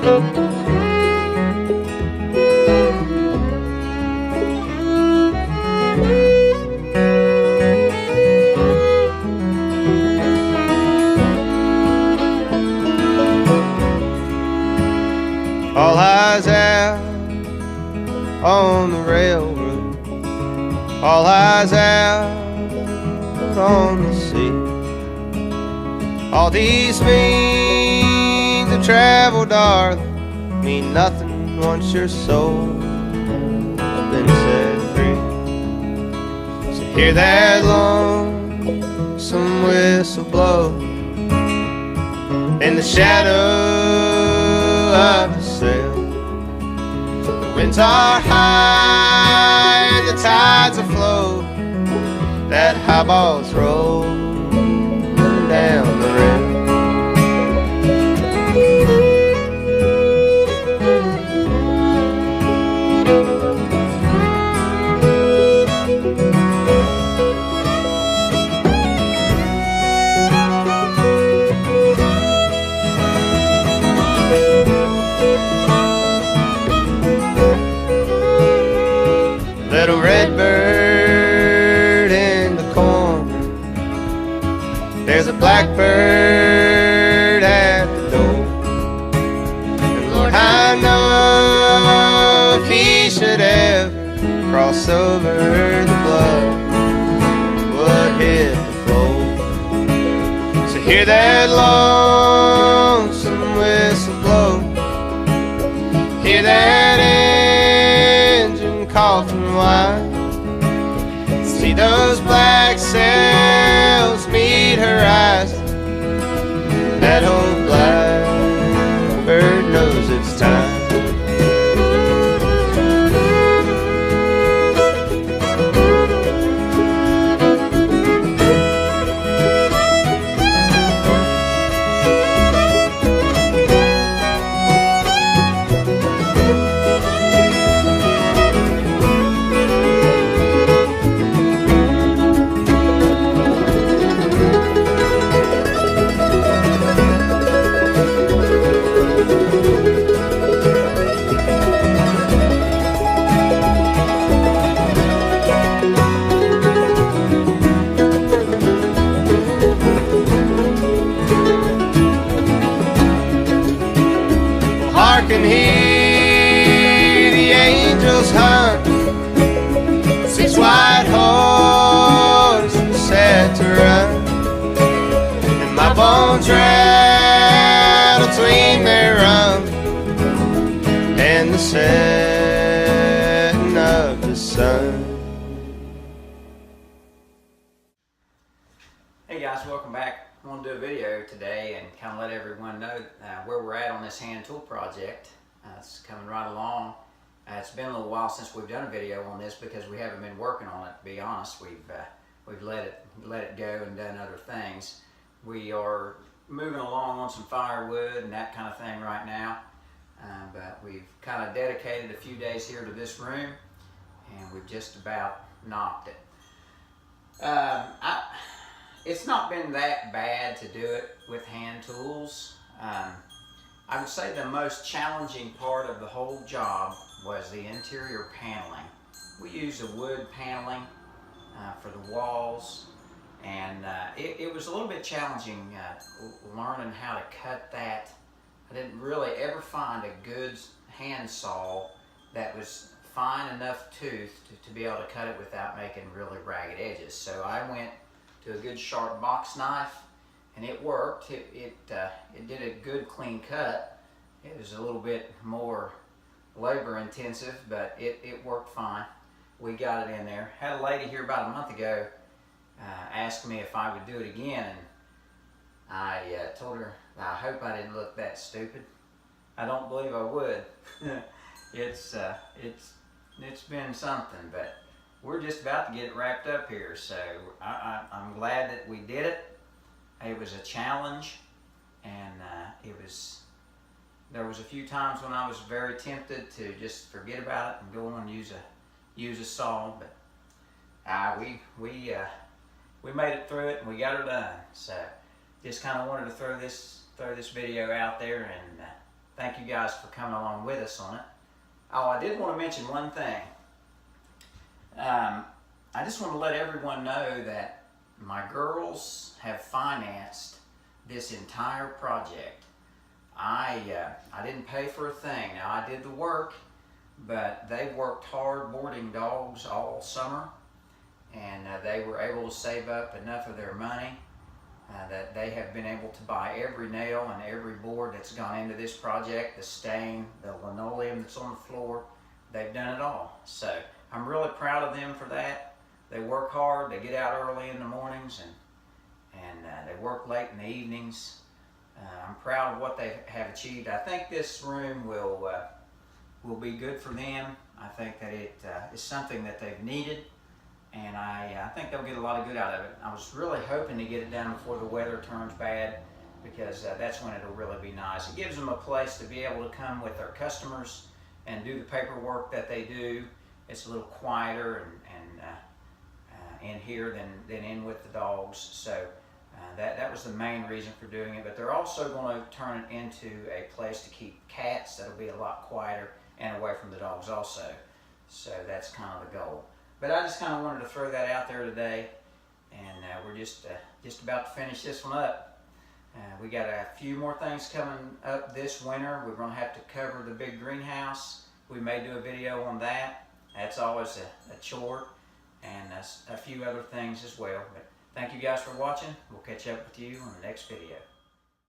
All eyes out on the railroad, all eyes out on the sea. All these means of travel, darling, mean nothing once your soul's been set free. So hear that lonesome whistle blow in the shadow of the sail. The winds are high and the tides are flow, that highball's rolling down the rail. Little red bird in the corner, there's a blackbird at the door. And Lord, I know if he should ever cross over, the blood would hit the floor. So hear that lonesome whistle blow, hear that engine coughing wine, see those black sails meet horizon. That old blackbird knows it's time. Can hear the angels hum, 6 white horses set to run, and my bones rattle between their rum and the setting of the sun. Hey guys, welcome back. I want to do a video today and kind of let everyone know where we're at on this hand tool project. It's coming right along. It's been a little while since we've done a video on this because we haven't been working on it, to be honest. We've let it go and done other things. We are moving along on some firewood and that kind of thing right now, but we've kind of dedicated a few days here to this room, and we've just about knocked it. It's not been that bad to do it with hand tools. I would say the most challenging part of the whole job was the interior paneling. We used a wood paneling for the walls, and it was a little bit challenging learning how to cut that. I didn't really ever find a good hand saw that was fine enough tooth to be able to cut it without making really ragged edges. So I went to a good sharp box knife, and it worked. It did a good clean cut. It was a little bit more labor intensive, but it worked fine. We got it in there. Had a lady here about a month ago ask me if I would do it again, and I told her I hope I didn't look that stupid. I don't believe I would. It's been something, but we're just about to get it wrapped up here, so I'm glad that we did it. It was a challenge, and there was a few times when I was very tempted to just forget about it and go on and use a saw, but we made it through it and we got her done. So just kind of wanted to throw this video out there and thank you guys for coming along with us on it. Oh, I did want to mention one thing. I just want to let everyone know that my girls have financed this entire project. I didn't pay for a thing. Now, I did the work, but they worked hard boarding dogs all summer, and they were able to save up enough of their money that they have been able to buy every nail and every board that's gone into this project, the stain, the linoleum that's on the floor. They've done it all. So I'm really proud of them for that. They work hard, they get out early in the mornings, and they work late in the evenings. I'm proud of what they have achieved. I think this room will be good for them. I think that it is something that they've needed, and I think they'll get a lot of good out of it. I was really hoping to get it done before the weather turns bad, because that's when it'll really be nice. It gives them a place to be able to come with their customers and do the paperwork that they do. It's a little quieter and in here than in with the dogs. So that was the main reason for doing it. But they're also going to turn it into a place to keep cats. That'll be a lot quieter and away from the dogs also. So that's kind of the goal. But I just kind of wanted to throw that out there today, and we're just about to finish this one up. We got a few more things coming up this winter. We're going to have to cover the big greenhouse. We may do a video on that. That's always a chore, and a few other things as well. But thank you guys for watching. We'll catch up with you on the next video.